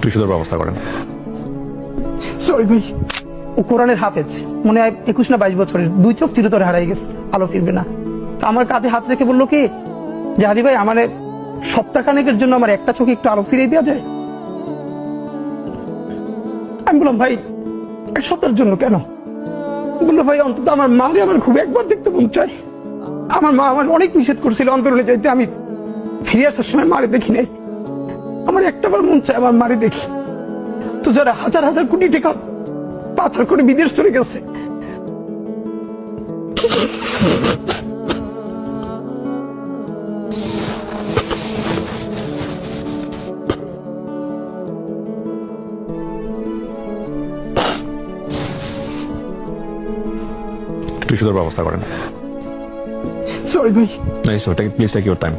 একটু সুন্দর ব্যবস্থা করেন। সরি ভাই, ও কোরআনের হাফেজ, মনে হয় 21 না 22 বছরের, 2 চোখ চিরতরে হারাই গেছে, আলো ফিরবে না। তো আমার কাঁধে হাত রেখে বললো কি যে হাদি ভাই আমার সপ্তাহখানেকের জন্য আমার একটা চোখে একটু আলো ফিরিয়ে দেওয়া যায়। আমি বললাম ভাই 1 সপ্তাহের জন্য কেন? বললো ভাই অন্তত আমার মাকে আমার খুব একবার দেখতে মন চাই। আমার মা আমার অনেক নিষেধ করছিল অন্তরে যাইতে, আমি ফিরে আসার সময় মারে দেখি নাই, আমার একটাবার মন চায় আমার মারে দেখি। তো যারা হাজার হাজার কোটি টাকা পাচার করে বিদেশ চলে গেছে, একটু সুন্দর ব্যবস্থা করেন। সরি ভাই। Please take your time.